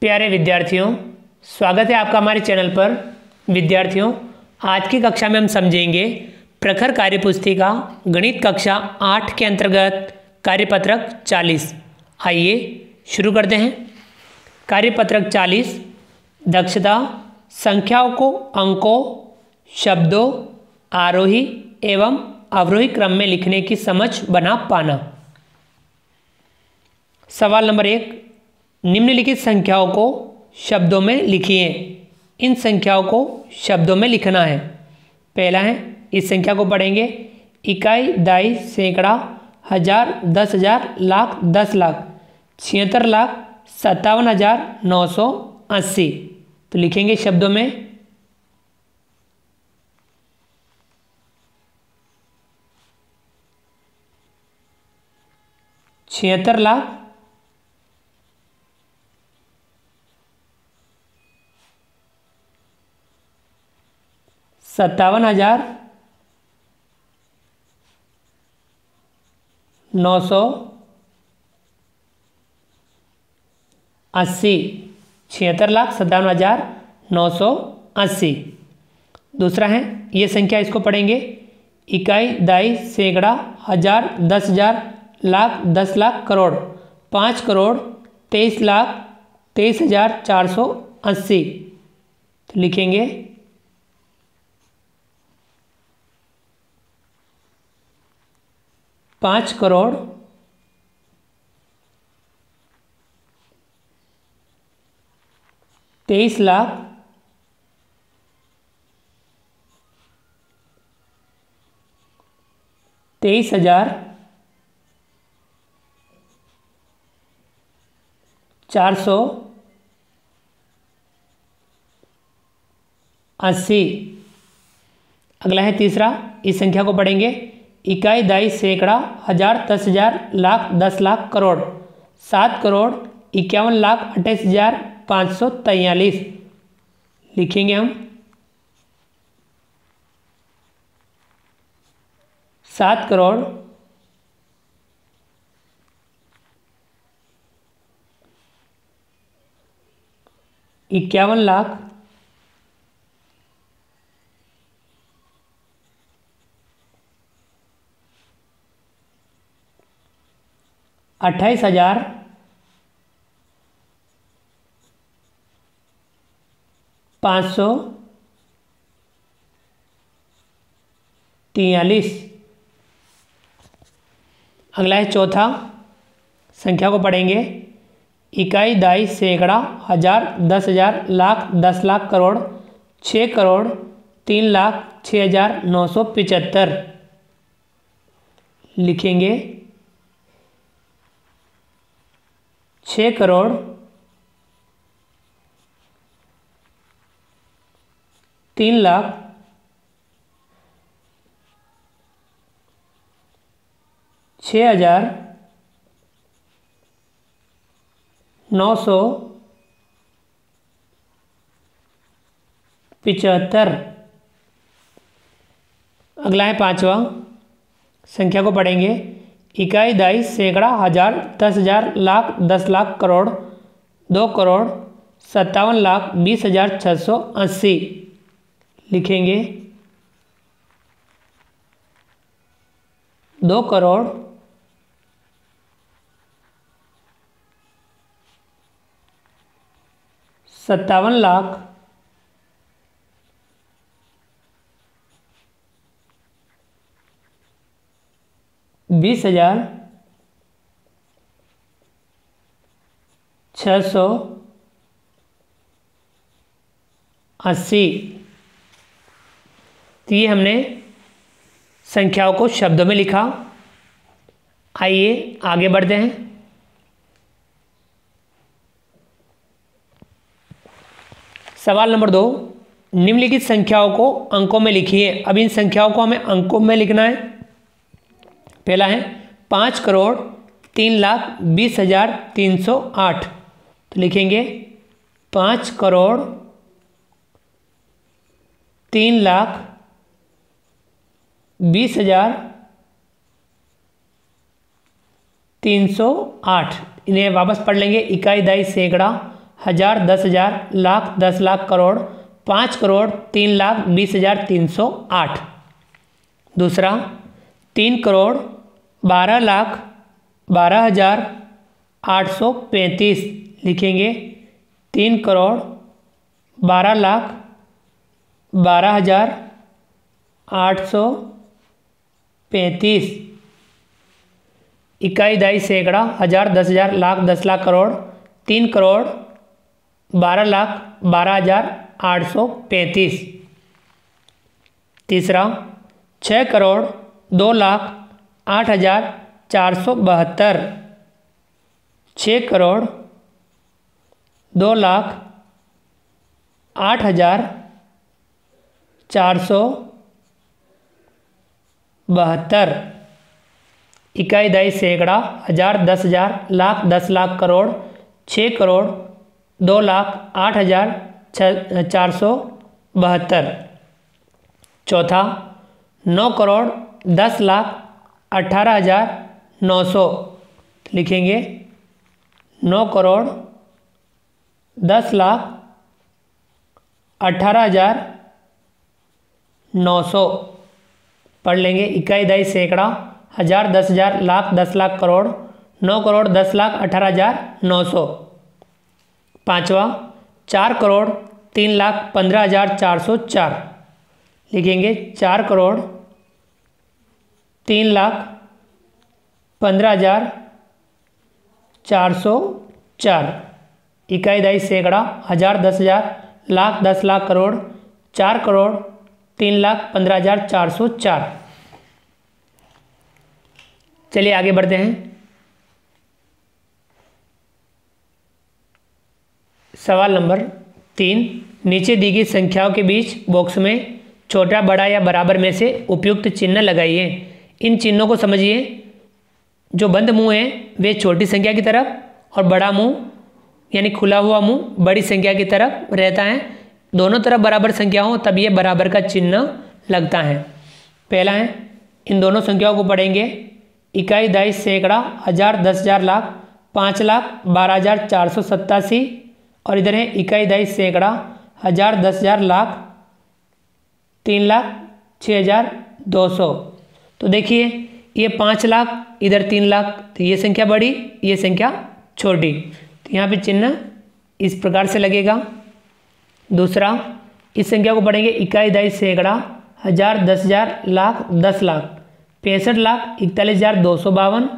प्यारे विद्यार्थियों, स्वागत है आपका हमारे चैनल पर। विद्यार्थियों, आज की कक्षा में हम समझेंगे प्रखर कार्यपुस्तिका गणित कक्षा 8 के अंतर्गत कार्यपत्रक 40। आइए शुरू करते हैं। कार्यपत्रक 40 दक्षता संख्याओं को अंकों, शब्दों, आरोही एवं अवरोही क्रम में लिखने की समझ बना पाना। सवाल नंबर 1, निम्नलिखित संख्याओं को शब्दों में लिखिए। इन संख्याओं को शब्दों में लिखना है। पहला है, इस संख्या को पढ़ेंगे। इकाई, दाई, सैकड़ा, हजार, 10,000, लाख, 10 लाख, 76,57,980। तो लिखेंगे शब्दों में 76,57,980। दूसरा है, ये संख्या इसको पढ़ेंगे। इकाई, दाई, सैकड़ा, हजार, 10,000, लाख, 10 लाख, करोड़, 5 करोड़ 23 लाख 23,480। तो लिखेंगे 5 करोड़ 23 लाख 23,480। अगला है तीसरा, इस संख्या को पढ़ेंगे। इकाई, दाई, सैकड़ा, हजार, 10,000, लाख, 10 लाख, करोड़, 7 करोड़ 51 लाख 28,543। लिखेंगे हम 7 करोड़ 51 लाख 28,543। अगला है चौथा, संख्या को पढ़ेंगे। इकाई, दाई, सैकड़ा, हजार, 10,000, लाख, 10 लाख, करोड़, 6 करोड़ 3 लाख 6,975। लिखेंगे 6 करोड़ 3 लाख 6,975। अगला है पांचवा, संख्या को पढ़ेंगे। इकाई, दाई, सैकड़ा, हजार, 10,000, लाख, 10 लाख, करोड़, 2 करोड़ 57 लाख 20,680। लिखेंगे 2 करोड़ 57 लाख 20,680। तो ये हमने संख्याओं को शब्दों में लिखा। आइए आगे बढ़ते हैं। सवाल नंबर 2, निम्नलिखित संख्याओं को अंकों में लिखिए। अब इन संख्याओं को हमें अंकों में लिखना है। पहला है 5 करोड़ 3 लाख 20,308। तो लिखेंगे 5 करोड़ 3 लाख 20,308। इन्हें वापस पढ़ लेंगे। इकाई, दाई, सैकड़ा, हजार, 10,000, लाख, 10 लाख, करोड़, 5 करोड़ 3 लाख 20,308। दूसरा 3 करोड़ 12 लाख 12,835 लिखेंगे। 3 करोड़ 12 लाख 12,835। इकाई, दहाई, सैकड़ा, हजार, 10,000, लाख, 10 लाख, करोड़, 3 करोड़ 12 लाख 12,835। तीसरा 6 करोड़ 2 लाख 8,472। 6 करोड़ 2 लाख 8,472। इकाई, दहाई, सैकड़ा, हजार, 10,000, लाख, 10 लाख, करोड़, 6 करोड़ 2 लाख 8,472। चौथा 9 करोड़ 10 लाख 18,900 लिखेंगे। 9 करोड़ 10 लाख 18,900 पढ़ लेंगे। इकाई, दहाई, सैकड़ा, हजार, 10,000, लाख, 10 लाख, करोड़, 9 करोड़ 10 लाख 18,900। पांचवा 4 करोड़ 3 लाख 15,404 लिखेंगे। 4 करोड़ 3 लाख 15,404। इकाई, दहाई, सैकड़ा, हजार, 10,000, लाख, 10 लाख, करोड़, 4 करोड़ 3 लाख 15,404। चलिए आगे बढ़ते हैं। सवाल नंबर 3, नीचे दी गई संख्याओं के बीच बॉक्स में छोटा, बड़ा या बराबर में से उपयुक्त चिन्ह लगाइए। इन चिन्हों को समझिए। जो बंद मुंह है वे छोटी संख्या की तरफ, और बड़ा मुंह यानी खुला हुआ मुंह बड़ी संख्या की तरफ रहता है। दोनों तरफ बराबर संख्या हो तब ये बराबर का चिन्ह लगता है। पहला है, इन दोनों संख्याओं को पढ़ेंगे। इकाई, दहाई, सैकड़ा, हजार, 10,000, लाख, 5 लाख 12,487। और इधर है इकाई, दहाई, सैकड़ा, हजार, 10,000, लाख, 3 लाख 6,200। तो देखिए ये 5 लाख, इधर 3 लाख, तो ये संख्या बड़ी, ये संख्या छोटी। तो यहाँ पे चिन्ह इस प्रकार से लगेगा। दूसरा, इस संख्या को पढ़ेंगे। इकाई, दहाई, सैकड़ा, हजार, 10,000, लाख, 10 लाख, 65 लाख 41,252।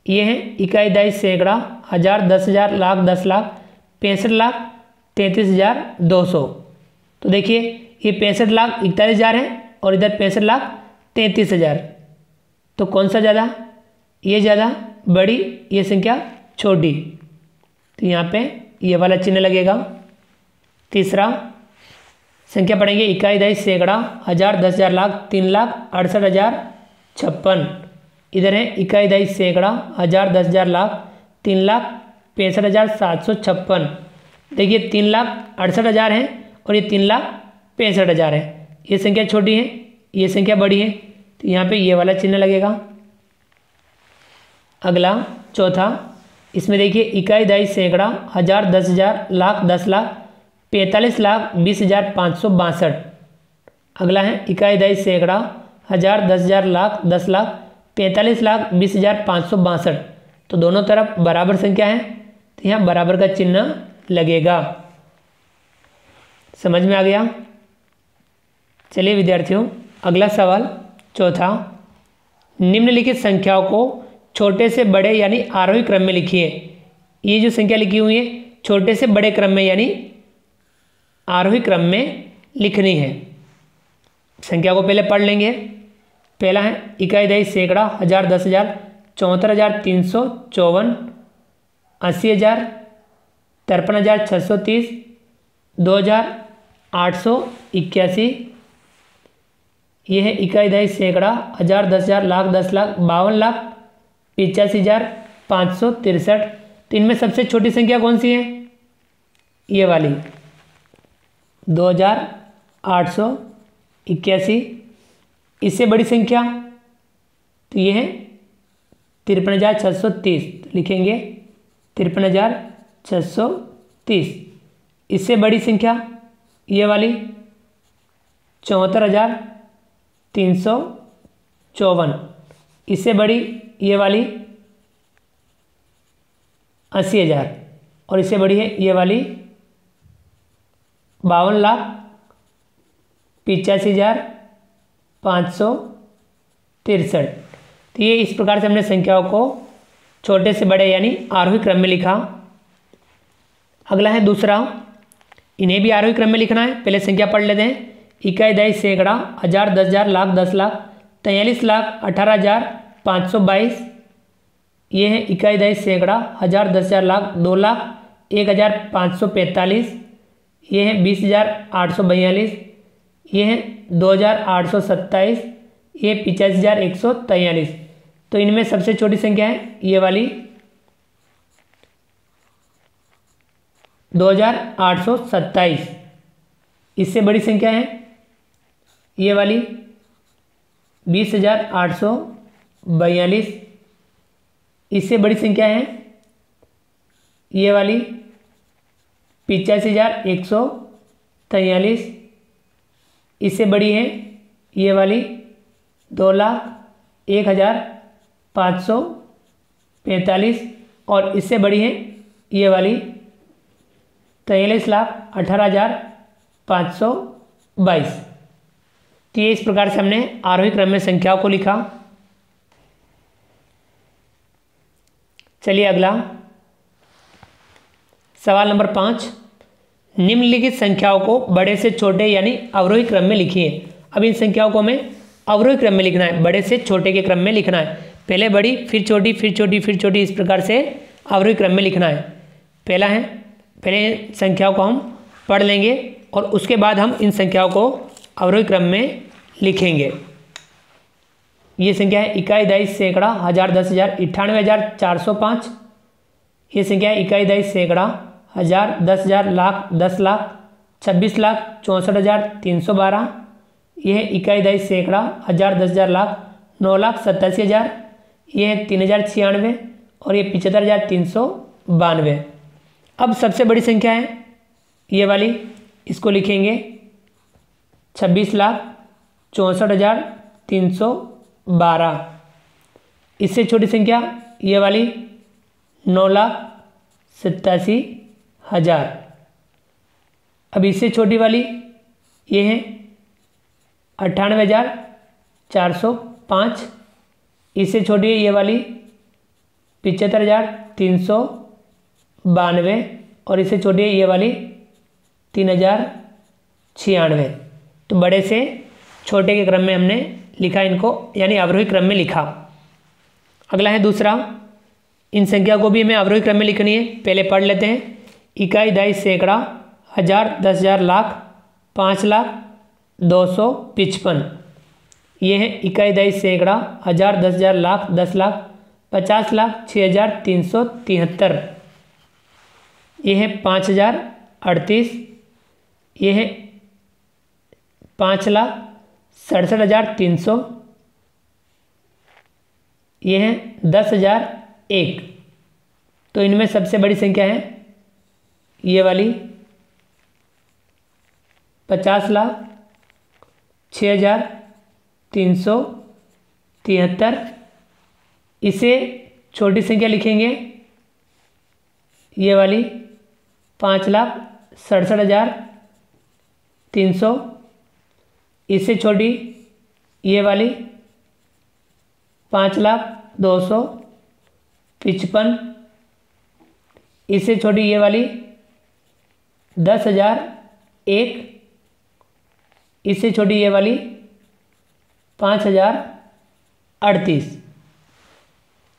ये है इकाई, दहाई, सैकड़ा, हजार, 10,000, लाख, 10 लाख, 65 लाख 33,200। तो देखिए ये 65 लाख 41,000 है और इधर 65 लाख 33,000। तो कौन सा ज़्यादा? ये ज़्यादा बड़ी, ये संख्या छोटी। तो यहाँ पे ये वाला चिन्ह लगेगा। तीसरा संख्या पढ़ेंगे। इकाई, दहाई, सैकड़ा, हजार, 10,000, लाख, 3 लाख 68,056। इधर है इकाई, दहाई, सैकड़ा, हजार, 10,000, लाख, 3 लाख 65,756। देखिए 3 लाख 68,000 है और ये 3 लाख 65,000 है। ये संख्या छोटी है, ये संख्या बड़ी है, तो यहाँ पे ये वाला चिन्ह लगेगा। अगला चौथा, इसमें देखिए इकाई, दहाई, सैकड़ा, हजार, 10,000, लाख, 10 लाख 45,20,562। अगला है इकाई, दहाई, सैकड़ा, हजार, 10,000, लाख, 10 लाख 45,20,562। तो दोनों तरफ बराबर संख्या है, तो यहाँ बराबर का चिन्ह लगेगा। समझ में आ गया? चलिए विद्यार्थियों, अगला सवाल चौथा, निम्नलिखित संख्याओं को छोटे से बड़े यानी आरोही क्रम में लिखिए। ये जो संख्या लिखी हुई है छोटे से बड़े क्रम में यानी आरोही क्रम में लिखनी है। संख्या को पहले पढ़ लेंगे। पहला है इकाई, दहाई, सैकड़ा, हजार, 10,000, 74,354, 80,000, 53,630, 2,881। ये है इकाई, दहाई, सैकड़ा, हजार, 10,000, लाख, 10 लाख 52,85,563। तो इनमें सबसे छोटी संख्या कौन सी है? ये वाली 2,881। इससे बड़ी संख्या तो ये है 53,630। लिखेंगे 53,630। 30। इससे बड़ी संख्या ये वाली 74,354। इससे बड़ी ये वाली 80,000 और इससे बड़ी है ये वाली 52,85,563। तो ये इस प्रकार से हमने संख्याओं को छोटे से बड़े यानी आरोही क्रम में लिखा। अगला है दूसरा, इन्हें भी आरोही क्रम में लिखना है। पहले संख्या पढ़ लेते हैं। इकाई, दहाई, सैकड़ा, हजार, 10,000, लाख, 10 लाख, 43 लाख, 18,522। ये है इकाई, दहाई, सैकड़ा, हजार, 10,000, लाख, 2 लाख, 1,545। ये है 20,842। ये है 2,827। ये 85,143। तो इनमें सबसे छोटी संख्या है ये वाली 2,827। इससे बड़ी संख्या है ये वाली 20,842। इससे बड़ी संख्या है ये वाली 85,143। इससे बड़ी है ये वाली 2,01,545 और इससे बड़ी है ये वाली 43,18,522। तो ये इस प्रकार से हमने आरोही क्रम में संख्याओं को लिखा। चलिए अगला सवाल नंबर 5, निम्नलिखित संख्याओं को बड़े से छोटे यानी अवरोही क्रम में लिखिए। अब इन संख्याओं को हमें अवरोही क्रम में लिखना है, बड़े से छोटे के क्रम में लिखना है। पहले बड़ी, फिर छोटी, फिर छोटी, फिर छोटी, इस प्रकार से अवरोही क्रम में लिखना है। पहले संख्याओं को हम पढ़ लेंगे और उसके बाद हम इन संख्याओं को अवरोही क्रम में लिखेंगे। ये संख्या है इकाई, दहाई, सैकड़ा, हजार, 10,000, 98,405। ये संख्या है इकाई, दहाई, सैकड़ा, हजार, 10,000, लाख, 10 लाख, 26,64,312। ये है इकाई, दहाई, सैकड़ा, हजार, 10,000, लाख, 9,87,000। ये है 3,096 और ये 75,392। अब सबसे बड़ी संख्या है ये वाली, इसको लिखेंगे 26,64,312। इससे छोटी संख्या ये वाली 9,87,000। अब इससे छोटी वाली ये है 98,405। इससे छोटी है ये वाली 75,392 और इससे छोटी है ये वाली 3,096। तो बड़े से छोटे के क्रम में हमने लिखा इनको, यानी अवरोही क्रम में लिखा। अगला है दूसरा, इन संख्या को भी हमें अवरोही क्रम में लिखनी है। पहले पढ़ लेते हैं। इकाई, दहाई, सैकड़ा, हजार, 10,000, लाख, 5 लाख, 255। ये है इकाई, दहाई, सैकड़ा, हजार, 10,000, लाख, 10 लाख, 50 लाख, 6,373। ये है 5,038। ये है 5,67,300। ये है 10,001। तो इनमें सबसे बड़ी संख्या है ये वाली 50,06,373। इसे छोटी संख्या लिखेंगे ये वाली 5,67,300। इससे छोटी ये वाली 5,02,55। इससे छोटी ये वाली 10,001। इससे छोटी ये वाली 5,038।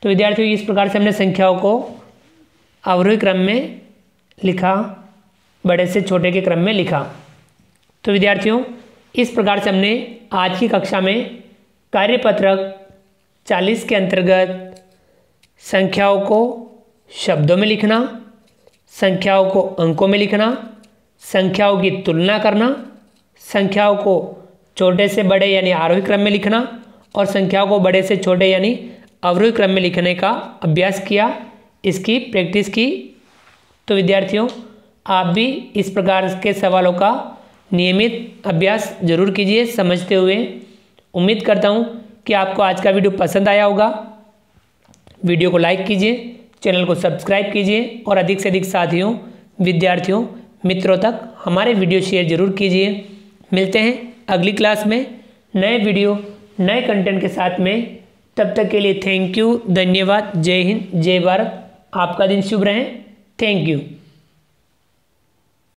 तो विद्यार्थियों, इस प्रकार से हमने संख्याओं को अवरोही क्रम में लिखा, बड़े से छोटे के क्रम में लिखा। तो विद्यार्थियों, इस प्रकार से हमने आज की कक्षा में कार्यपत्रक 40 के अंतर्गत संख्याओं को शब्दों में लिखना, संख्याओं को अंकों में लिखना, संख्याओं की तुलना करना, संख्याओं को छोटे से बड़े यानी आरोही क्रम में लिखना और संख्याओं को बड़े से छोटे यानी अवरोही क्रम में लिखने का अभ्यास किया, इसकी प्रैक्टिस की। तो विद्यार्थियों, आप भी इस प्रकार के सवालों का नियमित अभ्यास जरूर कीजिए समझते हुए। उम्मीद करता हूँ कि आपको आज का वीडियो पसंद आया होगा। वीडियो को लाइक कीजिए, चैनल को सब्सक्राइब कीजिए और अधिक से अधिक साथियों, विद्यार्थियों, मित्रों तक हमारे वीडियो शेयर जरूर कीजिए। मिलते हैं अगली क्लास में नए वीडियो, नए कंटेंट के साथ में। तब तक के लिए थैंक यू, धन्यवाद, जय हिंद, जय भारत। आपका दिन शुभ रहे। Thank you.